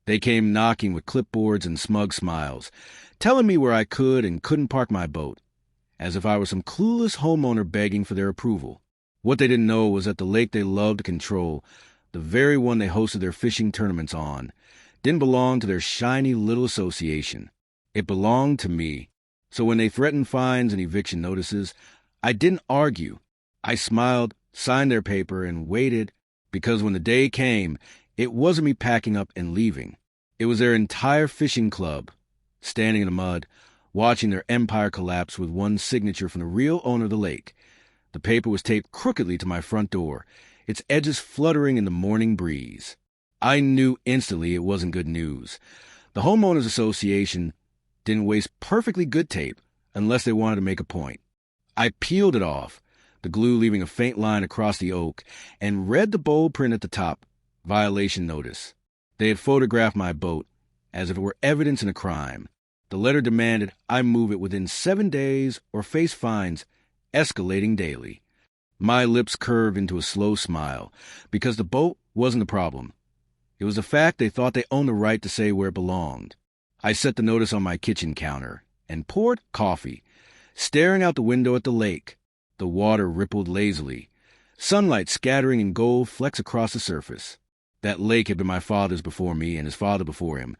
They came knocking with clipboards and smug smiles, telling me where I could and couldn't park my boat, as if I were some clueless homeowner begging for their approval. What they didn't know was that the lake they loved to control, the very one they hosted their fishing tournaments on, didn't belong to their shiny little association. It belonged to me. So when they threatened fines and eviction notices, I didn't argue. I smiled, signed their paper, and waited, because when the day came, it wasn't me packing up and leaving. It was their entire fishing club, standing in the mud, watching their empire collapse with one signature from the real owner of the lake. The paper was taped crookedly to my front door, its edges fluttering in the morning breeze. I knew instantly it wasn't good news. The Homeowners Association didn't waste perfectly good tape unless they wanted to make a point. I peeled it off, the glue leaving a faint line across the oak, and read the bold print at the top, violation notice. They had photographed my boat, as if it were evidence in a crime. The letter demanded I move it within 7 days or face fines, escalating daily. My lips curved into a slow smile, because the boat wasn't the problem. It was the fact they thought they owned the right to say where it belonged. I set the notice on my kitchen counter and poured coffee, staring out the window at the lake. The water rippled lazily, sunlight scattering in gold flecks across the surface. That lake had been my father's before me and his father before him,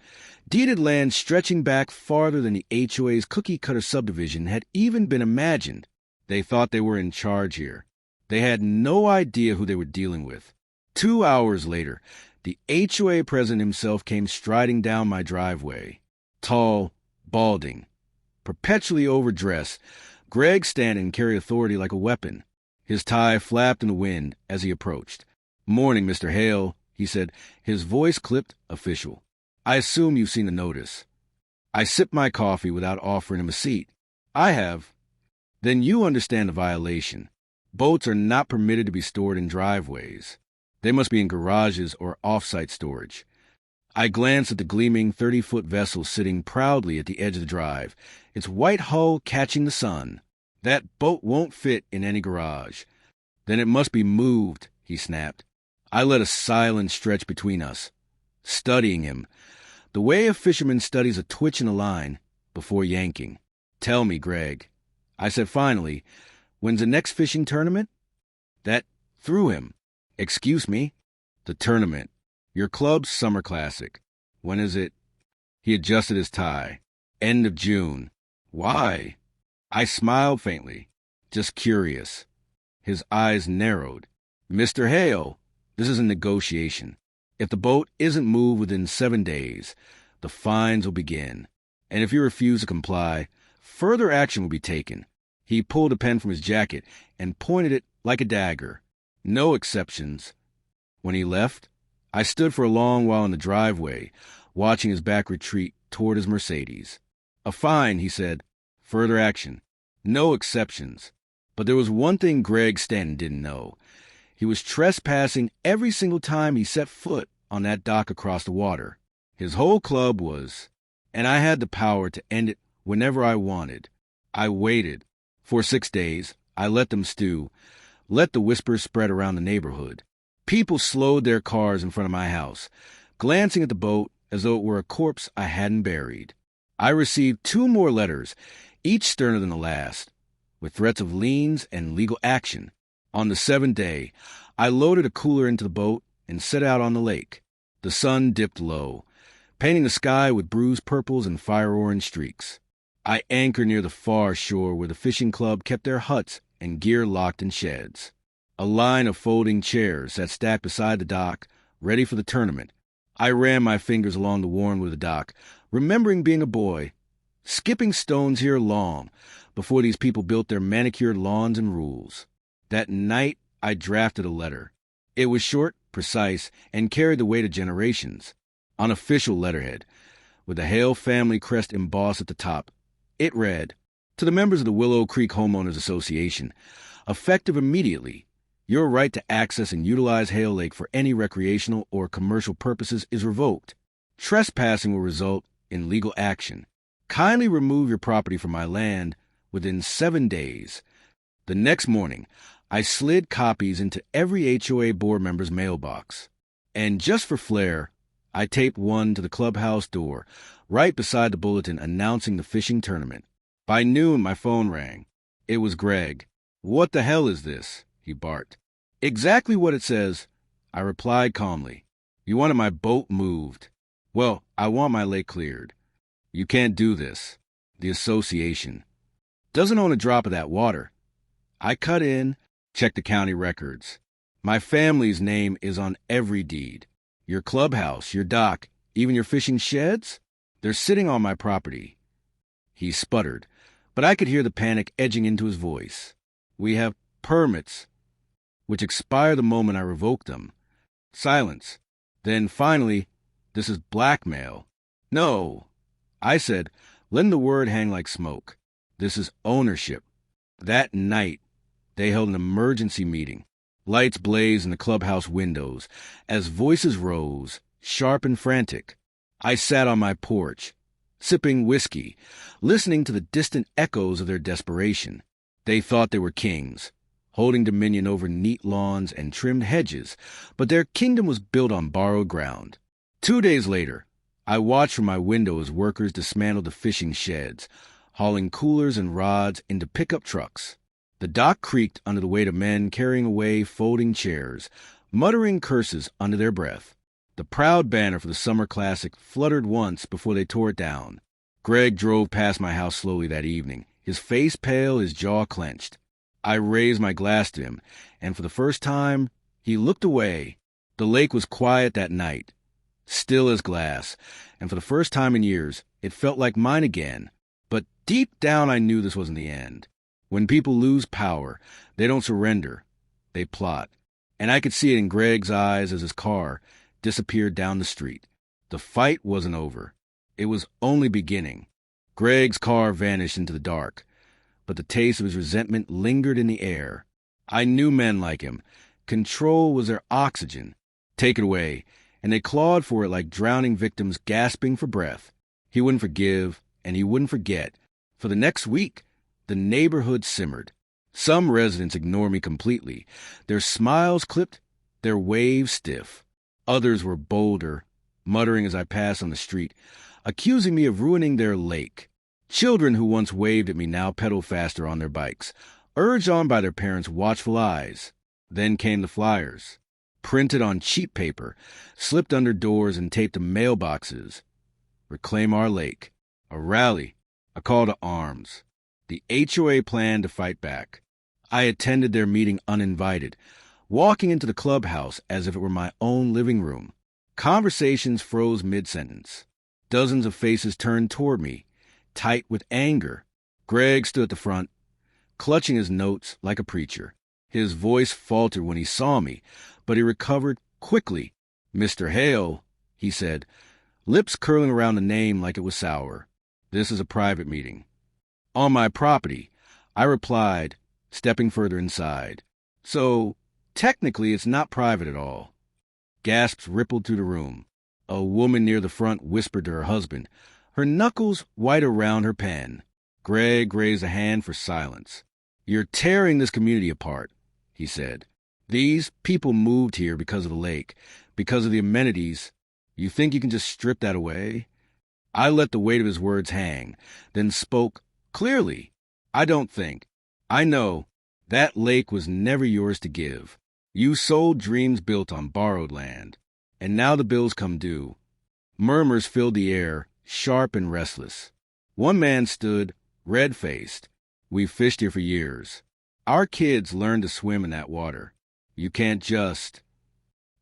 deeded land stretching back farther than the HOA's cookie-cutter subdivision had even been imagined. They thought they were in charge here. They had no idea who they were dealing with. 2 hours later, the HOA president himself came striding down my driveway. Tall, balding, perpetually overdressed, Greg Stanton carried authority like a weapon. His tie flapped in the wind as he approached. "Morning, Mr. Hale," he said, his voice clipped official. "I assume you've seen the notice." I sipped my coffee without offering him a seat. "I have." "Then you understand the violation. Boats are not permitted to be stored in driveways. They must be in garages or off-site storage." I glanced at the gleaming 30-foot vessel sitting proudly at the edge of the drive, its white hull catching the sun. "That boat won't fit in any garage." "Then it must be moved," he snapped. I let a silence stretch between us, studying him, the way a fisherman studies a twitch in a line before yanking. "Tell me, Greg," I said finally, "when's the next fishing tournament?" That threw him. "Excuse me?" "The tournament. Your club's summer classic. When is it?" He adjusted his tie. "End of June." "Why?" I smiled faintly. "Just curious." His eyes narrowed. "Mr. Hale, this is a negotiation. If the boat isn't moved within 7 days, the fines will begin. And if you refuse to comply, further action will be taken." He pulled a pen from his jacket and pointed it like a dagger. "No exceptions." When he left, I stood for a long while in the driveway, watching his back retreat toward his Mercedes. "A fine," he said. "Further action. No exceptions." But there was one thing Greg Stanton didn't know. He was trespassing every single time he set foot on that dock across the water. His whole club was, and I had the power to end it whenever I wanted. I waited. For 6 days, I let them stew, let the whispers spread around the neighborhood. People slowed their cars in front of my house, glancing at the boat as though it were a corpse I hadn't buried. I received 2 more letters, each sterner than the last, with threats of liens and legal action. On the 7th day, I loaded a cooler into the boat and set out on the lake. The sun dipped low, painting the sky with bruised purples and fire-orange streaks. I anchored near the far shore where the fishing club kept their huts and gear locked in sheds. A line of folding chairs sat stacked beside the dock, ready for the tournament. I ran my fingers along the worn wood of the dock, remembering being a boy, skipping stones here long, before these people built their manicured lawns and rules. That night, I drafted a letter. It was short, precise, and carried the weight of generations. On official letterhead, with the Hale family crest embossed at the top, it read, "To the members of the Willow Creek Homeowners Association, effective immediately, your right to access and utilize Hale Lake for any recreational or commercial purposes is revoked. Trespassing will result in legal action. Kindly remove your property from my land within 7 days." The next morning, I slid copies into every HOA board member's mailbox. And just for flair, I taped one to the clubhouse door, right beside the bulletin announcing the fishing tournament. By noon, my phone rang. It was Greg. "What the hell is this?" he barked. "Exactly what it says," I replied calmly. "You wanted my boat moved. Well, I want my lake cleared. You can't do this. The association doesn't own a drop of that water." I cut in, checked the county records. My family's name is on every deed. Your clubhouse, your dock, even your fishing sheds? They're sitting on my property. He sputtered, but I could hear the panic edging into his voice. "We have permits, which expire the moment I revoke them." Silence. Then finally, "This is blackmail." "No," I said, letting the word hang like smoke. "This is ownership." That night, they held an emergency meeting. Lights blazed in the clubhouse windows as voices rose, sharp and frantic. I sat on my porch, sipping whiskey, listening to the distant echoes of their desperation. They thought they were kings, holding dominion over neat lawns and trimmed hedges, but their kingdom was built on borrowed ground. 2 days later, I watched from my window as workers dismantled the fishing sheds, hauling coolers and rods into pickup trucks. The dock creaked under the weight of men carrying away folding chairs, muttering curses under their breath. The proud banner for the Summer Classic fluttered once before they tore it down. Greg drove past my house slowly that evening, his face pale, his jaw clenched. I raised my glass to him, and for the first time, he looked away. The lake was quiet that night, still as glass, and for the first time in years, it felt like mine again. But deep down I knew this wasn't the end. When people lose power, they don't surrender. They plot. And I could see it in Greg's eyes as his car disappeared down the street. The fight wasn't over. It was only beginning. Greg's car vanished into the dark, but the taste of his resentment lingered in the air. I knew men like him. Control was their oxygen. Take it away, and they clawed for it like drowning victims gasping for breath. He wouldn't forgive, and he wouldn't forget. For the next week, the neighborhood simmered. Some residents ignored me completely, their smiles clipped, their waves stiff. Others were bolder, muttering as I passed on the street, accusing me of ruining their lake. Children who once waved at me now pedaled faster on their bikes, urged on by their parents' watchful eyes. Then came the flyers, printed on cheap paper, slipped under doors and taped to mailboxes. Reclaim our lake. A rally. A call to arms. The HOA planned to fight back. I attended their meeting uninvited, walking into the clubhouse as if it were my own living room. Conversations froze mid-sentence. Dozens of faces turned toward me, tight with anger. Greg stood at the front, clutching his notes like a preacher. His voice faltered when he saw me, but he recovered quickly. "Mr. Hale," he said, lips curling around the name like it was sour. "This is a private meeting." "On my property," I replied, stepping further inside. "So, technically it's not private at all." Gasps rippled through the room. A woman near the front whispered to her husband, her knuckles white around her pen. Greg raised a hand for silence. "You're tearing this community apart," he said. "These people moved here because of the lake, because of the amenities. You think you can just strip that away?" I let the weight of his words hang, then spoke clearly. "I don't think. I know. That lake was never yours to give. You sold dreams built on borrowed land. And now the bills come due." Murmurs filled the air, sharp and restless. One man stood, red-faced. "We've fished here for years. Our kids learned to swim in that water. You can't just—"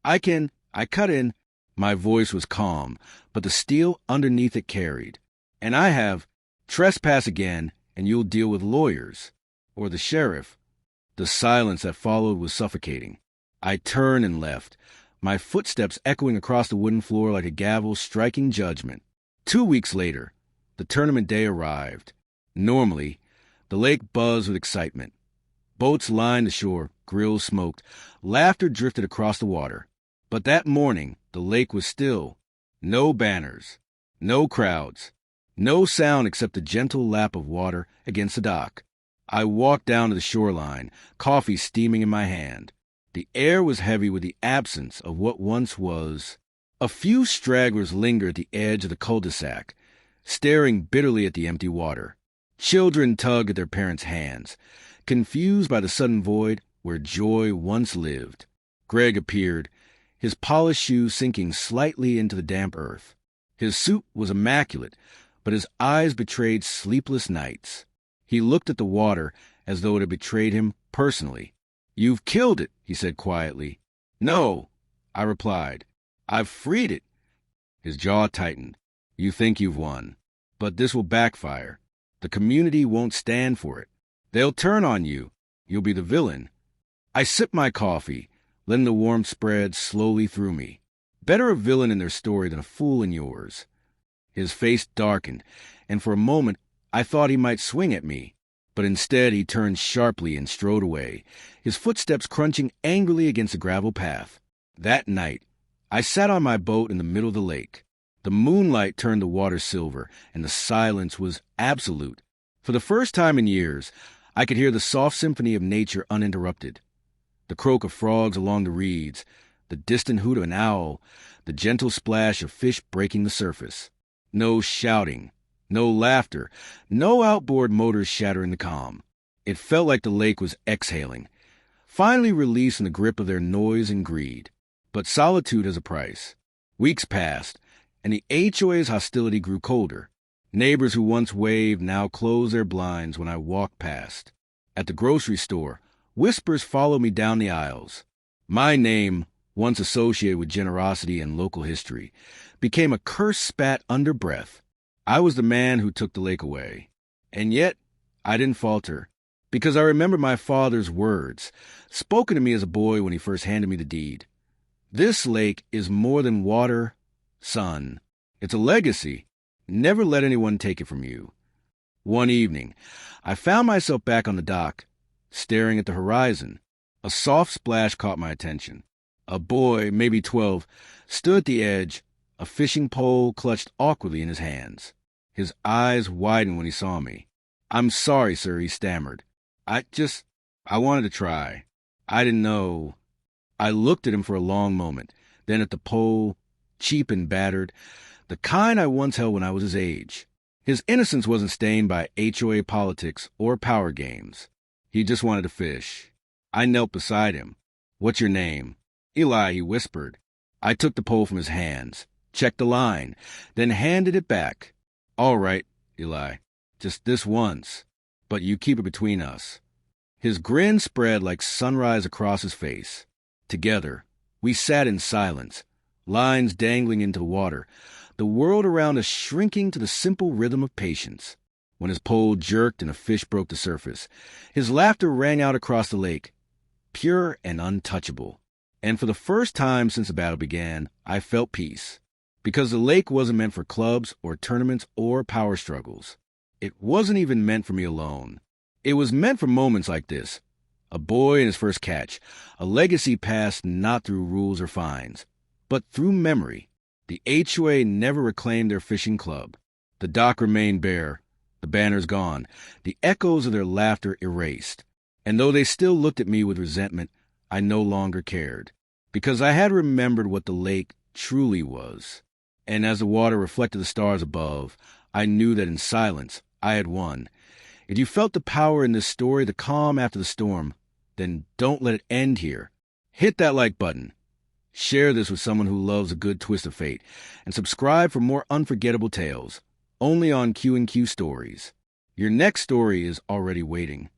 I cut in. My voice was calm, but the steel underneath it carried. "And I have. Trespass again, and you'll deal with lawyers. Or the sheriff." The silence that followed was suffocating. I turned and left, my footsteps echoing across the wooden floor like a gavel striking judgment. 2 weeks later, the tournament day arrived. Normally, the lake buzzed with excitement. Boats lined the shore, grills smoked, laughter drifted across the water. But that morning, the lake was still. No banners, no crowds, no sound except the gentle lap of water against the dock. I walked down to the shoreline, coffee steaming in my hand. The air was heavy with the absence of what once was A few stragglers lingered at the edge of the cul-de-sac, staring bitterly at the empty water. Children tugged at their parents' hands, confused by the sudden void where joy once lived. Greg appeared, his polished shoes sinking slightly into the damp earth. His suit was immaculate, but his eyes betrayed sleepless nights. He looked at the water as though it had betrayed him personally. "You've killed it," he said quietly. "No," I replied. "I've freed it." His jaw tightened. "You think you've won, but this will backfire. The community won't stand for it. They'll turn on you. You'll be the villain." I sipped my coffee, letting the warmth spread slowly through me. Better a villain in their story than a fool in yours. His face darkened, and for a moment I thought he might swing at me. But instead he turned sharply and strode away, his footsteps crunching angrily against the gravel path. That night, I sat on my boat in the middle of the lake. The moonlight turned the water silver, and the silence was absolute. For the first time in years, I could hear the soft symphony of nature uninterrupted. The croak of frogs along the reeds, the distant hoot of an owl, the gentle splash of fish breaking the surface. No shouting, no laughter, no outboard motors shattering the calm. It felt like the lake was exhaling, finally released from the grip of their noise and greed. But solitude has a price. Weeks passed, and the HOA's hostility grew colder. Neighbors who once waved now closed their blinds when I walked past. At the grocery store, whispers followed me down the aisles. My name, once associated with generosity and local history, became a curse spat under breath. I was the man who took the lake away. And yet, I didn't falter, because I remember my father's words, spoken to me as a boy when he first handed me the deed. This lake is more than water, son. It's a legacy. Never let anyone take it from you. One evening, I found myself back on the dock, staring at the horizon. A soft splash caught my attention. A boy, maybe 12, stood at the edge, a fishing pole clutched awkwardly in his hands. His eyes widened when he saw me. "I'm sorry, sir," he stammered. I wanted to try. I didn't know." I looked at him for a long moment, then at the pole, cheap and battered, the kind I once held when I was his age. His innocence wasn't stained by HOA politics or power games. He just wanted to fish. I knelt beside him. "What's your name?" "Eli," he whispered. I took the pole from his hands, checked the line, then handed it back. "All right, Eli, just this once, but you keep it between us." His grin spread like sunrise across his face. Together, we sat in silence, lines dangling into the water, the world around us shrinking to the simple rhythm of patience. When his pole jerked and a fish broke the surface, his laughter rang out across the lake, pure and untouchable. And for the first time since the battle began, I felt peace. Because the lake wasn't meant for clubs or tournaments or power struggles. It wasn't even meant for me alone. It was meant for moments like this. A boy in his first catch, a legacy passed not through rules or fines, but through memory. The HOA never reclaimed their fishing club. The dock remained bare, the banners gone, the echoes of their laughter erased. And though they still looked at me with resentment, I no longer cared, because I had remembered what the lake truly was. And as the water reflected the stars above, I knew that in silence I had won. If you felt the power in this story, the calm after the storm, then don't let it end here. Hit that like button. Share this with someone who loves a good twist of fate, and subscribe for more unforgettable tales, only on QAStories. Your next story is already waiting.